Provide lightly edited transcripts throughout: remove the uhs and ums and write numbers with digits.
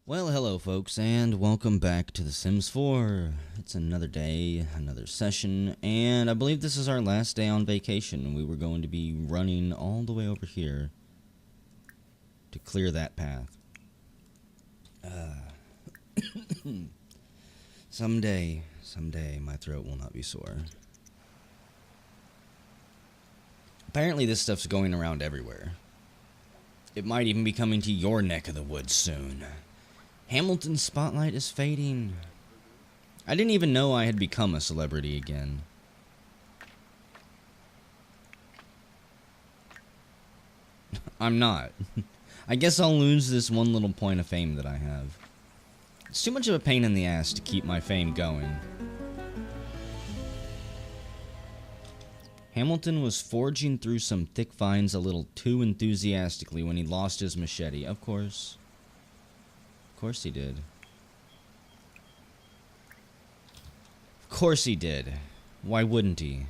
Well, hello folks, and welcome back to The Sims 4. It's another day, another session, and I believe this is our last day on vacation. We were going to be running all the way over here to clear that path. Someday, my throat will not be sore. Apparently this stuff's going around everywhere. It might even be coming to your neck of the woods soon. Hamilton's spotlight is fading. I didn't even know I had become a celebrity again. I'm not. I guess I'll lose this one little point of fame that I have. It's too much of a pain in the ass to keep my fame going. Hamilton was forging through some thick vines a little too enthusiastically when he lost his machete. Of course he did. Of course he did. Why wouldn't he?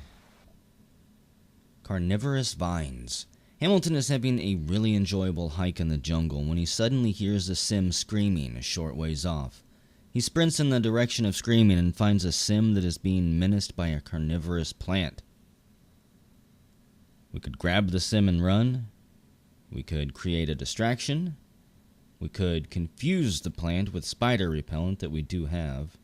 Carnivorous vines. Hamilton is having a really enjoyable hike in the jungle when he suddenly hears a sim screaming a short ways off. He sprints in the direction of screaming and finds a sim that is being menaced by a carnivorous plant. We could grab the sim and run. We could create a distraction. We could confuse the plant with spider repellent that we do have.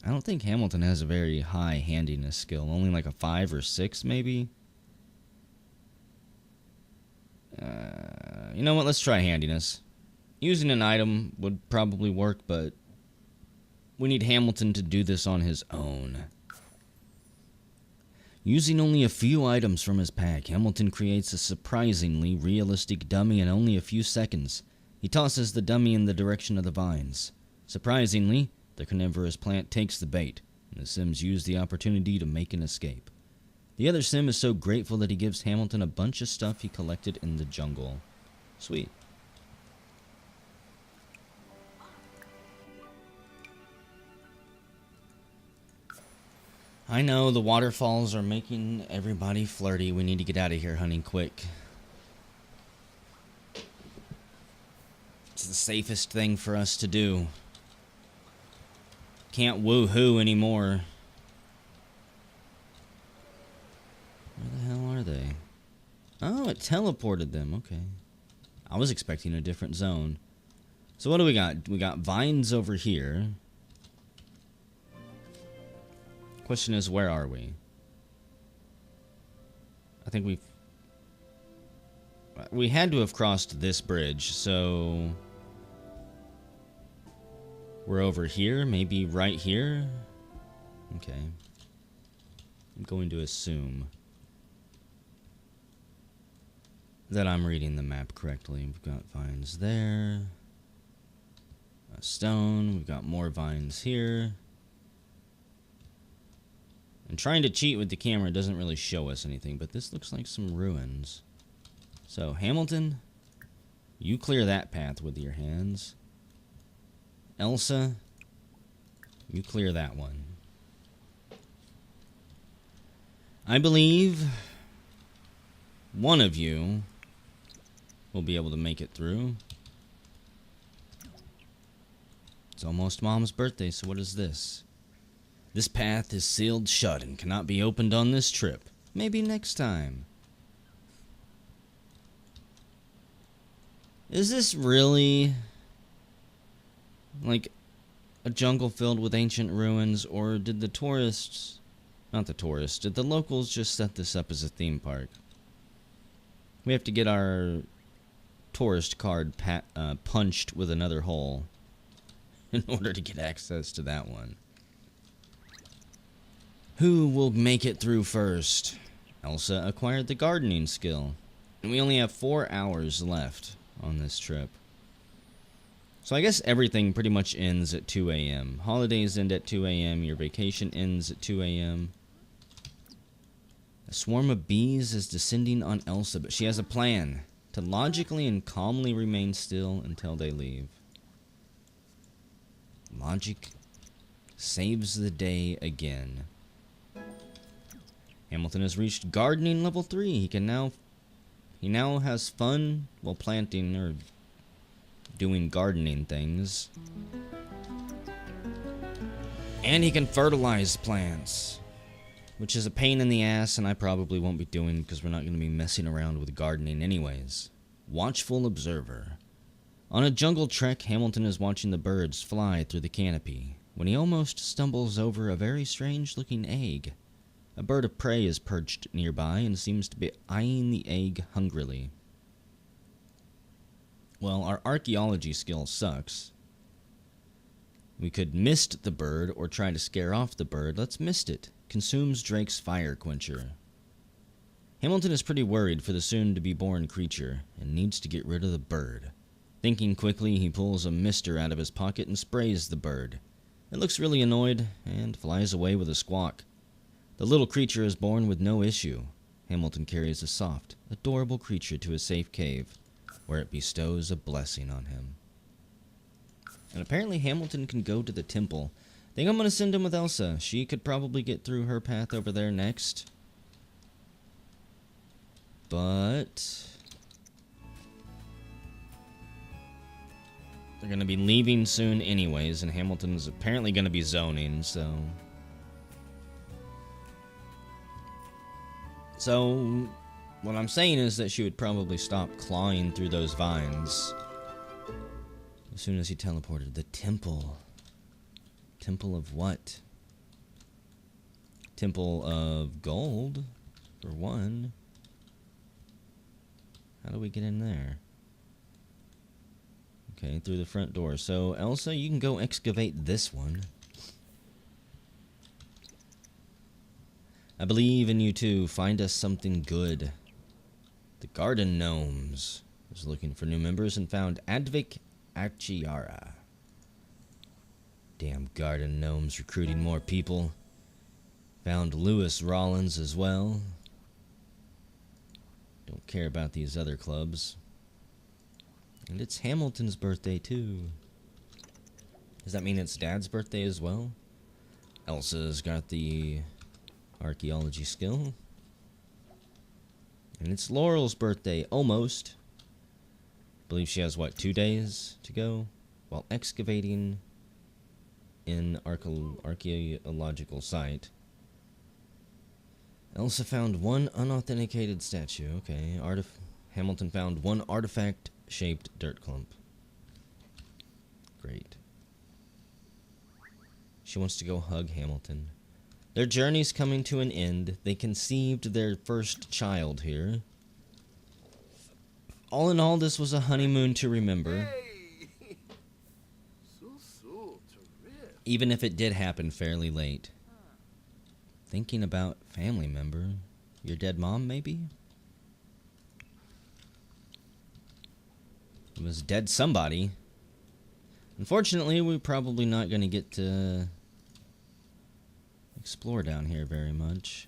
I don't think Hamilton has a very high handiness skill. Only like a 5 or 6 maybe. You know what? Let's try handiness. Using an item would probably work, but we need Hamilton to do this on his own. Using only a few items from his pack, Hamilton creates a surprisingly realistic dummy in only a few seconds. He tosses the dummy in the direction of the vines. Surprisingly, the carnivorous plant takes the bait, and the Sims use the opportunity to make an escape. The other Sim is so grateful that he gives Hamilton a bunch of stuff he collected in the jungle. Sweet. I know the waterfalls are making everybody flirty. We need to get out of here, honey, quick. It's the safest thing for us to do. Can't woo-hoo anymore. Where the hell are they? Oh, it teleported them. Okay. I was expecting a different zone. So what do we got? We got vines over here. Question is, where are we? I think we had to have crossed this bridge, so we're over here, maybe right here. Okay. I'm going to assume that I'm reading the map correctly. We've got vines there. A stone. We've got more vines here. And trying to cheat with the camera doesn't really show us anything, but this looks like some ruins. So, Hamilton, you clear that path with your hands. Elsa, you clear that one. I believe one of you will be able to make it through. It's almost Mom's birthday, so what is this? This path is sealed shut and cannot be opened on this trip. Maybe next time. Is this really like a jungle filled with ancient ruins, or did the tourists, not the tourists, did the locals just set this up as a theme park? We have to get our tourist card punched with another hole in order to get access to that one. Who will make it through first? Elsa acquired the gardening skill. And we only have 4 hours left on this trip. So I guess everything pretty much ends at 2 a.m. Holidays end at 2 a.m. Your vacation ends at 2 a.m. A swarm of bees is descending on Elsa, but she has a plan to logically and calmly remain still until they leave. Logic saves the day again. Hamilton has reached gardening level 3. He now has fun while planting or doing gardening things. And he can fertilize plants, which is a pain in the ass, and I probably won't be doing because we're not going to be messing around with gardening anyways. Watchful observer. On a jungle trek, Hamilton is watching the birds fly through the canopy when he almost stumbles over a very strange-looking egg. A bird of prey is perched nearby and seems to be eyeing the egg hungrily. Well, our archaeology skill sucks. We could mist the bird or try to scare off the bird. Let's mist it. Consumes Drake's fire quencher. Hamilton is pretty worried for the soon-to-be-born creature and needs to get rid of the bird. Thinking quickly, he pulls a mister out of his pocket and sprays the bird. It looks really annoyed and flies away with a squawk. The little creature is born with no issue. Hamilton carries a soft, adorable creature to a safe cave, where it bestows a blessing on him. And apparently Hamilton can go to the temple. I think I'm going to send him with Elsa. She could probably get through her path over there next. But they're going to be leaving soon anyways, and Hamilton's apparently going to be zoning, so... So, what I'm saying is that she would probably stop clawing through those vines as soon as he teleported. The temple. Temple of what? Temple of gold, for one. How do we get in there? Okay, through the front door. So, Elsa, you can go excavate this one. I believe in you too. Find us something good. The Garden Gnomes was looking for new members and found Advik Achiara. Damn Garden Gnomes recruiting more people. Found Lewis Rollins as well. Don't care about these other clubs. And it's Hamilton's birthday too. Does that mean it's Dad's birthday as well? Elsa's got the archaeology skill. And it's Laurel's birthday, almost. I believe she has, what, 2 days to go? While excavating in archaeological site. Elsa found one unauthenticated statue. Okay, Hamilton found one artifact-shaped dirt clump. Great. She wants to go hug Hamilton. Their journey's coming to an end. They conceived their first child here. All in all, this was a honeymoon to remember. Hey. Even if it did happen fairly late. Thinking about family member. Your dead mom, maybe? It was dead somebody. Unfortunately, we're probably not going to get to explore down here very much.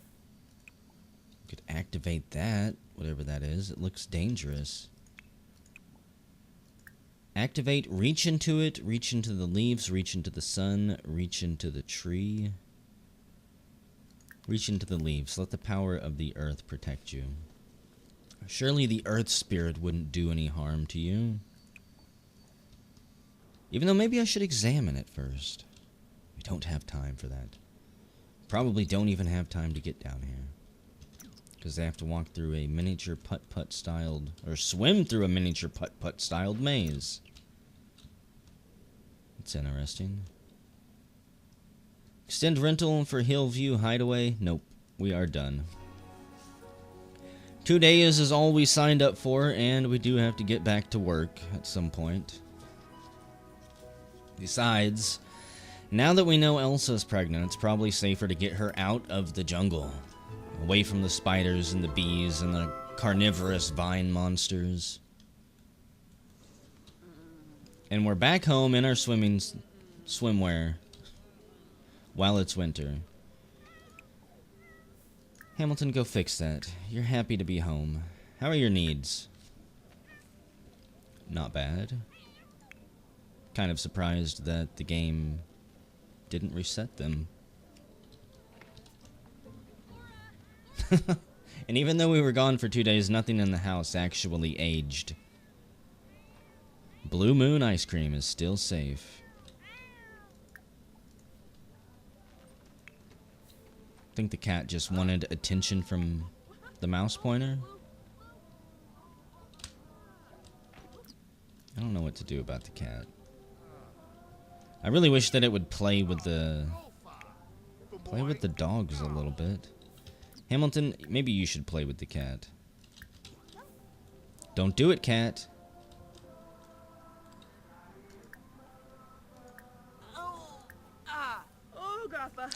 We could activate that, whatever that is. It looks dangerous. Activate, reach into it, reach into the leaves, reach into the sun, reach into the tree. Reach into the leaves. Let the power of the earth protect you. Surely the earth spirit wouldn't do any harm to you. Even though maybe I should examine it first. We don't have time for that. Probably don't even have time to get down here. Because they have to walk through a miniature putt-putt styled, or swim through a miniature putt-putt styled maze. That's interesting. Extend rental for Hillview Hideaway. Nope, we are done. 2 days is all we signed up for, and we do have to get back to work at some point. Besides, now that we know Elsa's pregnant, it's probably safer to get her out of the jungle. Away from the spiders and the bees and the carnivorous vine monsters. And we're back home in our swimwear while it's winter. Hamilton, go fix that. You're happy to be home. How are your needs? Not bad. Kind of surprised that the game didn't reset them. And even though we were gone for 2 days, nothing in the house actually aged. Blue Moon ice cream is still safe. I think the cat just wanted attention from the mouse pointer. I don't know what to do about the cat. I really wish that it would play with the dogs a little bit. Hamilton, maybe you should play with the cat. Don't do it, cat.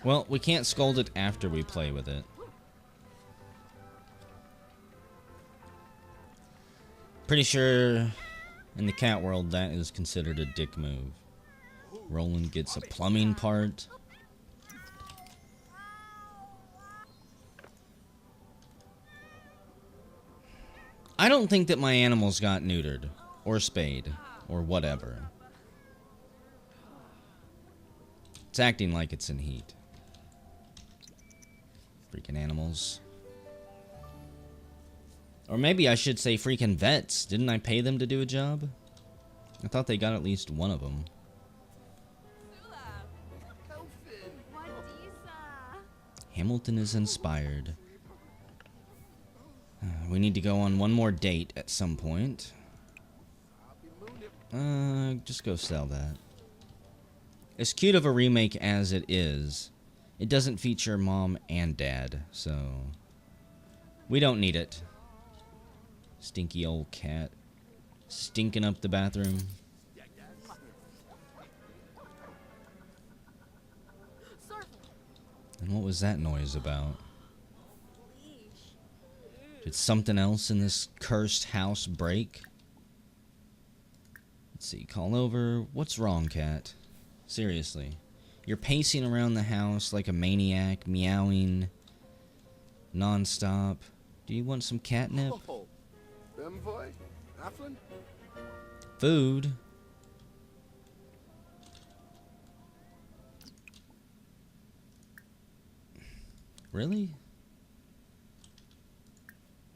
Well, we can't scold it after we play with it. Pretty sure in the cat world that is considered a dick move. Roland gets a plumbing part. I don't think that my animals got neutered or spayed or whatever. It's acting like it's in heat. Freaking animals. Or maybe I should say freaking vets. Didn't I pay them to do a job? I thought they got at least one of them. Hamilton is inspired. We need to go on one more date at some point. Just go sell that. As cute of a remake as it is, it doesn't feature mom and dad, so we don't need it. Stinky old cat. Stinking up the bathroom. And what was that noise about? Did something else in this cursed house break? Let's see, call over. What's wrong, cat? Seriously. You're pacing around the house like a maniac, meowing non-stop. Do you want some catnip? Food? Really?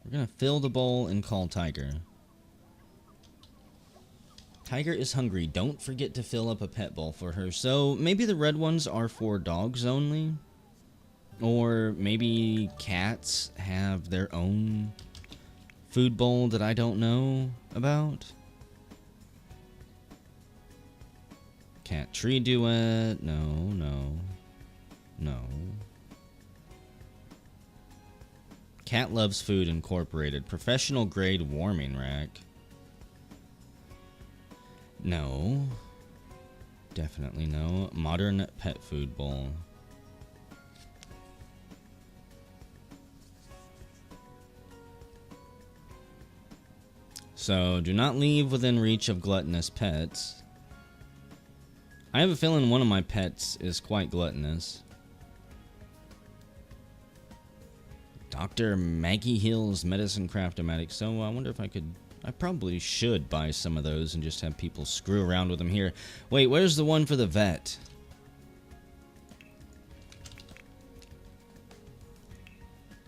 We're gonna fill the bowl and call Tiger. Tiger is hungry. Don't forget to fill up a pet bowl for her. So maybe the red ones are for dogs only? Or maybe cats have their own food bowl that I don't know about? Cat tree duet. No, no, no. Cat Loves Food Incorporated. Professional grade warming rack. No. Definitely no. Modern pet food bowl. So, do not leave within reach of gluttonous pets. I have a feeling one of my pets is quite gluttonous. Dr. Maggie Hill's Medicine Craft-O-Matic. So I wonder if I probably should buy some of those and just have people screw around with them here. Wait, where's the one for the vet?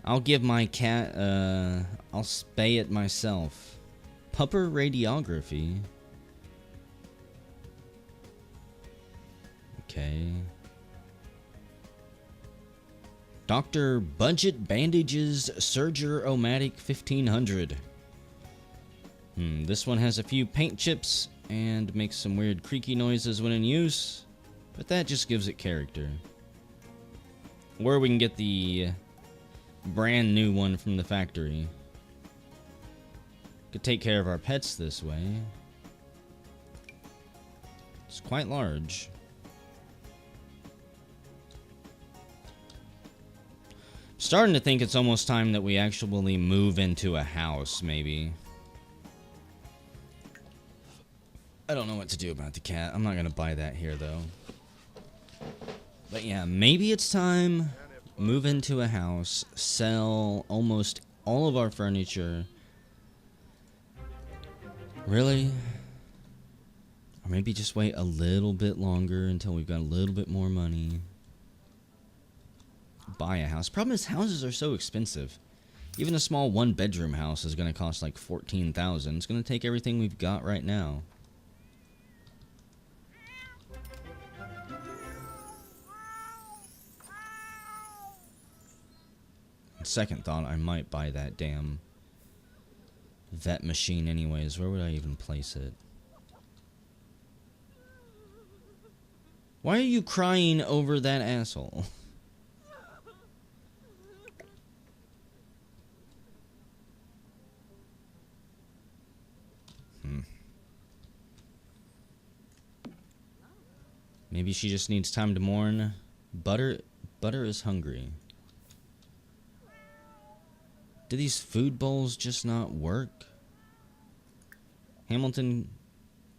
I'll give my cat, I'll spay it myself. Pupper radiography. Okay. Dr. Budget Bandages Surger-O-Matic 1500. This one has a few paint chips and makes some weird creaky noises when in use, but that just gives it character. Or we can get the brand new one from the factory. Could take care of our pets this way. It's quite large. Starting to think it's almost time that we actually move into a house, maybe. I don't know what to do about the cat. I'm not going to buy that here, though. But yeah, maybe it's time. Move into a house. Sell almost all of our furniture. Really? Or maybe just wait a little bit longer until we've got a little bit more money. Buy a house. Problem is, houses are so expensive. Even a small one-bedroom house is going to cost like $14,000. It's going to take everything we've got right now. Second thought, I might buy that damn vet machine anyways. Where would I even place it? Why are you crying over that asshole? Maybe she just needs time to mourn. Butter is hungry. Do these food bowls just not work? Hamilton,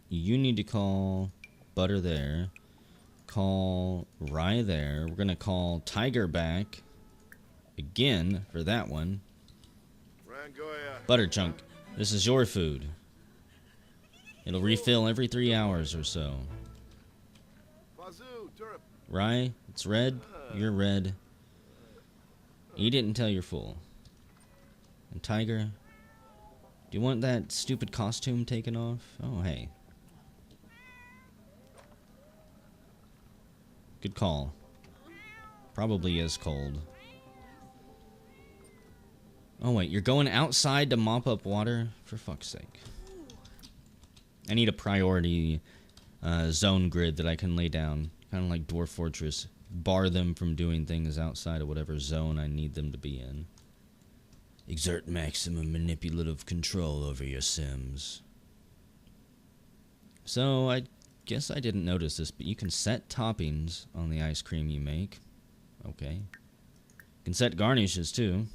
you need to call Butter there. Call Rye there. We're gonna call Tiger back again for that one. Butter Chunk, this is your food. It'll refill every 3 hours or so. Rye, it's red. You're red. Eat it until you're full. And Tiger, do you want that stupid costume taken off? Oh, hey. Good call. Probably is cold. Oh, wait, you're going outside to mop up water? For fuck's sake. I need a priority zone grid that I can lay down. Kind of like Dwarf Fortress. Bar them from doing things outside of whatever zone I need them to be in. Exert maximum manipulative control over your Sims. So, I guess I didn't notice this, but you can set toppings on the ice cream you make. Okay. You can set garnishes, too.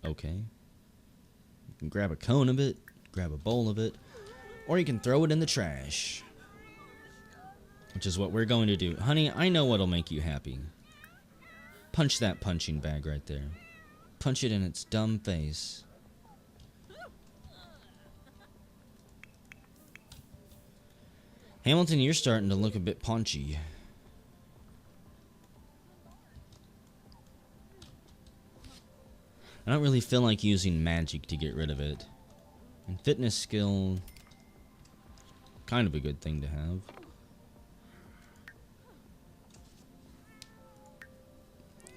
Okay. You can grab a cone of it, grab a bowl of it, or you can throw it in the trash. Which is what we're going to do. Honey, I know what'll make you happy. Punch that punching bag right there. Punch it in its dumb face. Hamilton, you're starting to look a bit paunchy. I don't really feel like using magic to get rid of it. And fitness skill, kind of a good thing to have.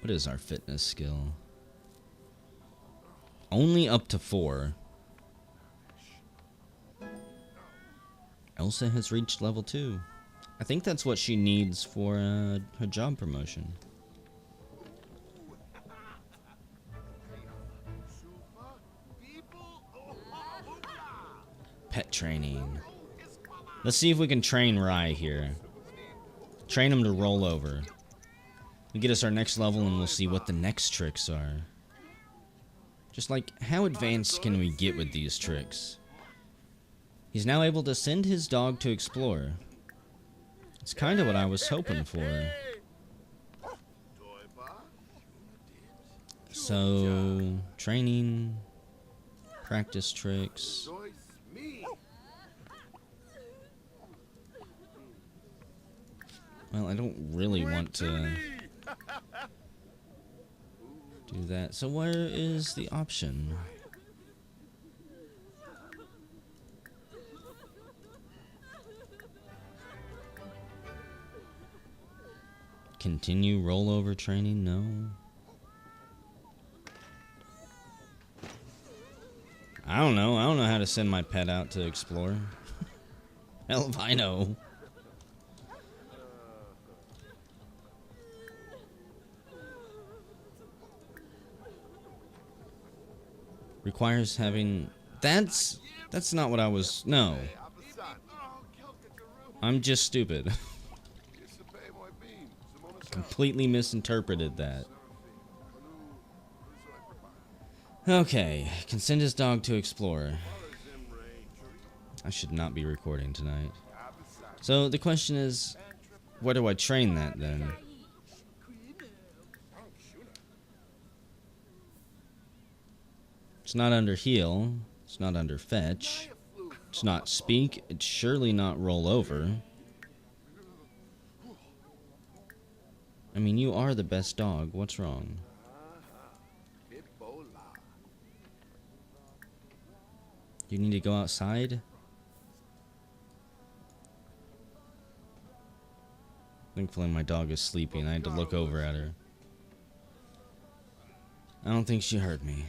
What is our fitness skill? Only up to 4. Elsa has reached level 2. I think that's what she needs for her job promotion. Pet training. Let's see if we can train Rye here. Train him to roll over. We get us our next level and we'll see what the next tricks are. Just like, how advanced can we get with these tricks? He's now able to send his dog to explore. It's kind of what I was hoping for. So, training, practice tricks. Well, I don't really want to do that. So where is the option? Continue rollover training? No. I don't know. I don't know how to send my pet out to explore. Hell if I know. Requires having... That's not what I was... No. I'm just stupid. Completely misinterpreted that. Okay. Can send his dog to explore. I should not be recording tonight. So the question is, where do I train that then? It's not under heal. It's not under fetch. It's not speak. It's surely not roll over. I mean, you are the best dog. What's wrong? You need to go outside? Thankfully, my dog is sleeping. I had to look over at her. I don't think she heard me.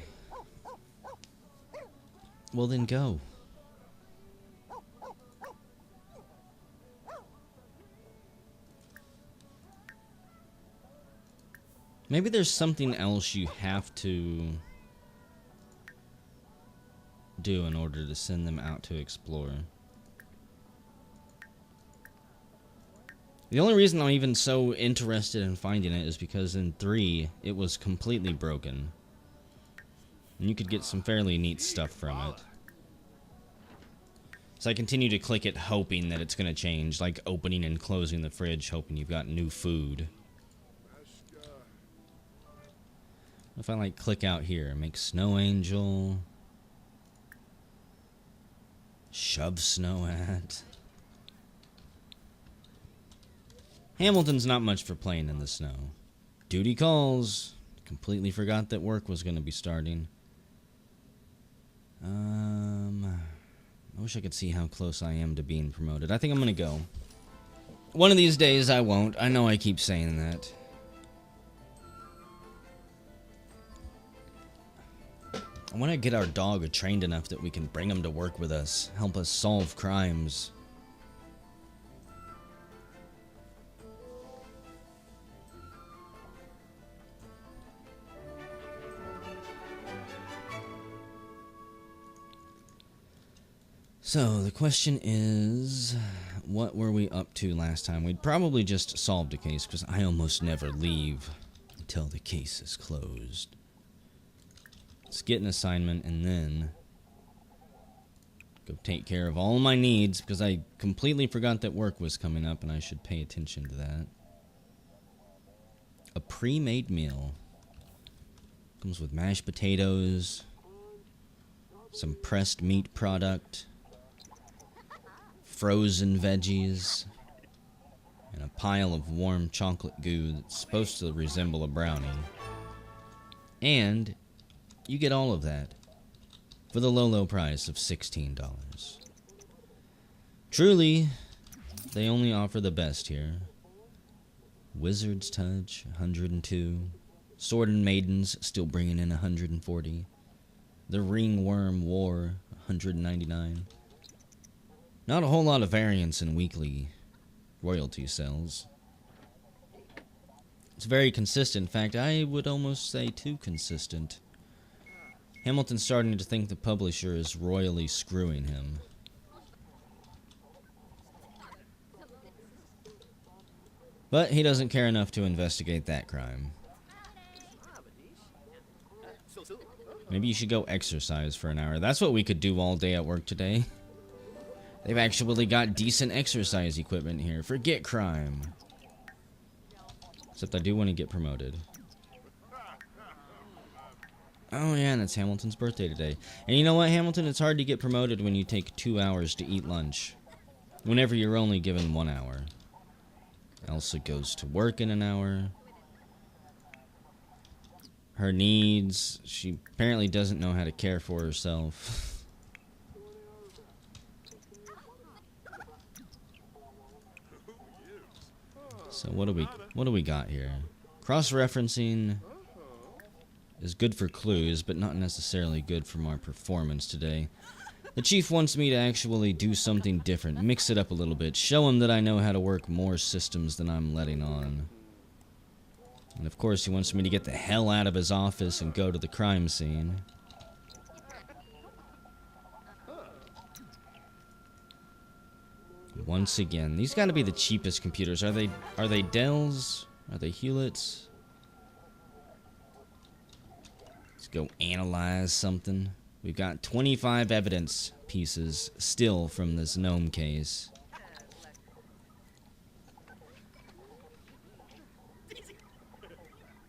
Well, then go. Maybe there's something else you have to do in order to send them out to explore. The only reason I'm even so interested in finding it is because in 3, it was completely broken. And you could get some fairly neat stuff from it. So I continue to click it hoping that it's going to change, like opening and closing the fridge, hoping you've got new food. If I like click out here, make snow angel, shove snow at. Hamilton's not much for playing in the snow. Duty calls. Completely forgot that work was going to be starting. I wish I could see how close I am to being promoted. I think I'm going to go. One of these days I won't. I know I keep saying that. I want to get our dog trained enough that we can bring him to work with us, help us solve crimes. So, the question is, what were we up to last time? We'd probably just solved a case, because I almost never leave until the case is closed. Let's get an assignment, and then go take care of all my needs, because I completely forgot that work was coming up, and I should pay attention to that. A pre-made meal. Comes with mashed potatoes, some pressed meat product, frozen veggies, and a pile of warm chocolate goo that's supposed to resemble a brownie. And you get all of that for the low, low price of $16. Truly, they only offer the best here. Wizard's Touch, 102. Sword and Maidens, still bringing in 140. The Ringworm War, 199. Not a whole lot of variance in weekly royalty sales. It's very consistent. In fact, I would almost say too consistent. Hamilton's starting to think the publisher is royally screwing him. But he doesn't care enough to investigate that crime. Maybe you should go exercise for an hour. That's what we could do all day at work today. They've actually got decent exercise equipment here. Forget crime. Except I do want to get promoted. Oh yeah, and it's Hamilton's birthday today. And you know what, Hamilton? It's hard to get promoted when you take 2 hours to eat lunch. Whenever you're only given 1 hour. Elsa goes to work in an hour. Her needs. She apparently doesn't know how to care for herself. So what do we got here? Cross-referencing is good for clues, but not necessarily good from our performance today. The chief wants me to actually do something different, mix it up a little bit, show him that I know how to work more systems than I'm letting on. And of course he wants me to get the hell out of his office and go to the crime scene. Once again, these gotta be the cheapest computers. Are they Dells? Are they Hewletts? Let's go analyze something. We've got 25 evidence pieces still from this gnome case.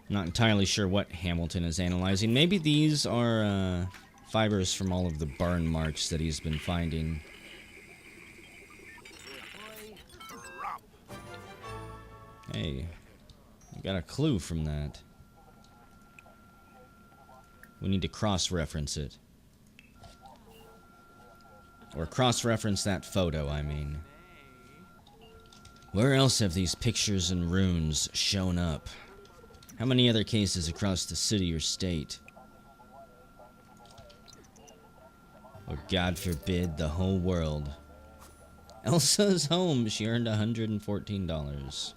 Not entirely sure what Hamilton is analyzing. Maybe these are fibers from all of the burn marks that he's been finding. Hey, we got a clue from that. We need to cross-reference it. Or cross-reference that photo, I mean. Where else have these pictures and runes shown up? How many other cases across the city or state? Or God forbid, the whole world. Elsa's home. She earned $114.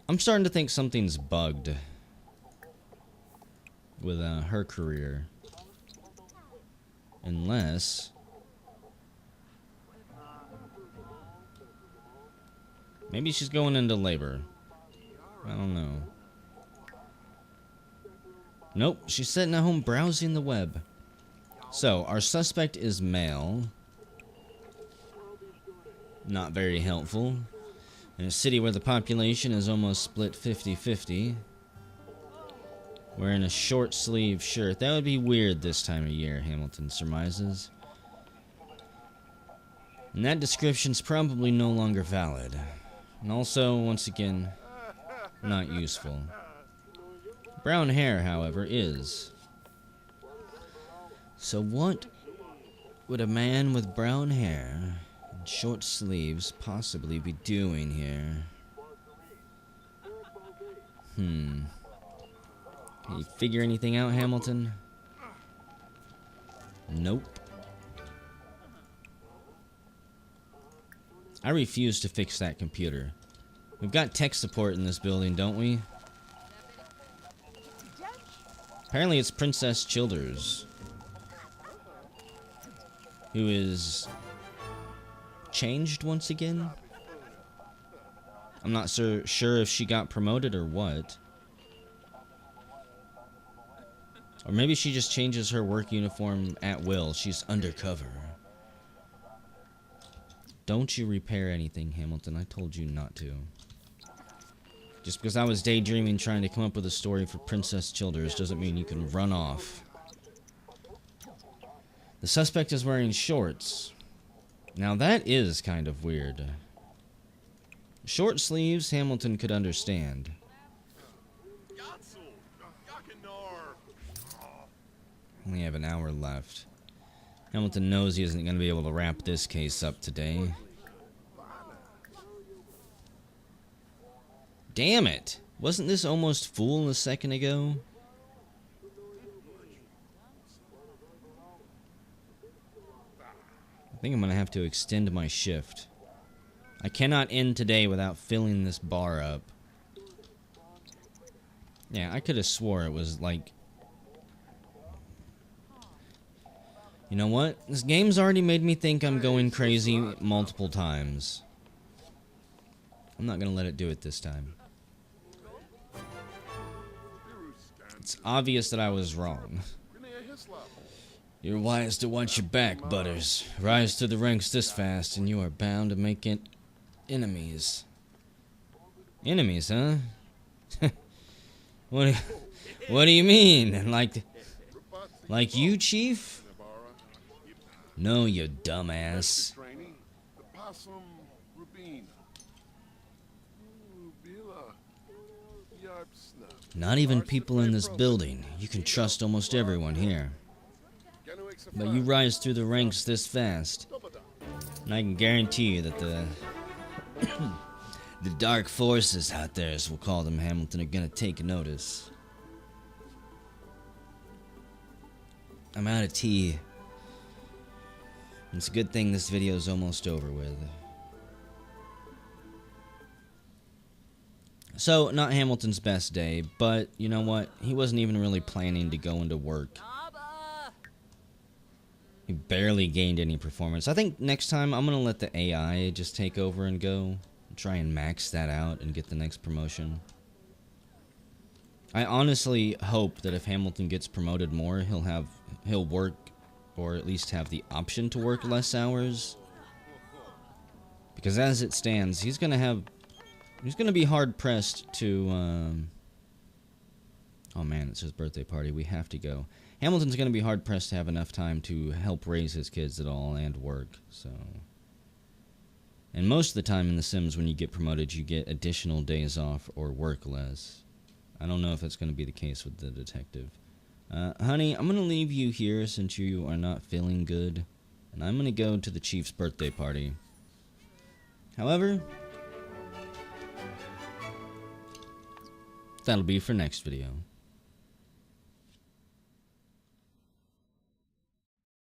I'm starting to think something's bugged with her career. Unless... maybe she's going into labor. I don't know. Nope, she's sitting at home browsing the web. So, our suspect is male. Not very helpful. In a city where the population is almost split 50-50. Wearing a short sleeve shirt. That would be weird this time of year, Hamilton surmises. And that description's probably no longer valid. And also, once again, not useful. Brown hair, however, is. So what would a man with brown hair and short sleeves possibly be doing here? Can you figure anything out, Hamilton? Nope. I refuse to fix that computer. We've got tech support in this building, don't we? Apparently it's Princess Childers, who is changed once again. I'm not sure if she got promoted or what. Or maybe she just changes her work uniform at will. She's undercover. Don't you repair anything, Hamilton. I told you not to. Just because I was daydreaming trying to come up with a story for Princess Childers doesn't mean you can run off. The suspect is wearing shorts. Now that is kind of weird. Short sleeves, Hamilton could understand. Only have an hour left. Hamilton knows he isn't going to be able to wrap this case up today. Damn it! Wasn't this almost full a second ago? I think I'm going to have to extend my shift. I cannot end today without filling this bar up. Yeah, I could have swore it was like... You know what? This game's already made me think I'm going crazy multiple times. I'm not going to let it do it this time. It's obvious that I was wrong. You're wise to watch your back, Butters. Rise through the ranks this fast, and you are bound to make it enemies. Enemies, huh? What do you mean? Like you, Chief? No, you dumbass. Not even people in this building. You can trust almost everyone here. But you rise through the ranks this fast, and I can guarantee you that the dark forces out there, as we'll call them, Hamilton, are gonna take notice. I'm out of tea. It's a good thing this video is almost over with. So, not Hamilton's best day, but you know what? He wasn't even really planning to go into work. He barely gained any performance. I think next time I'm going to let the AI just take over and go. Try and max that out and get the next promotion. I honestly hope that if Hamilton gets promoted more, he'll work, or at least have the option to work less hours. Because as it stands, he's going to be hard-pressed to, oh man, it's his birthday party. We have to go. Hamilton's going to be hard-pressed to have enough time to help raise his kids at all and work, so... And most of the time in The Sims, when you get promoted, you get additional days off or work less. I don't know if that's going to be the case with the detective. Honey, I'm going to leave you here since you are not feeling good. And I'm going to go to the Chief's birthday party. However, that'll be for next video.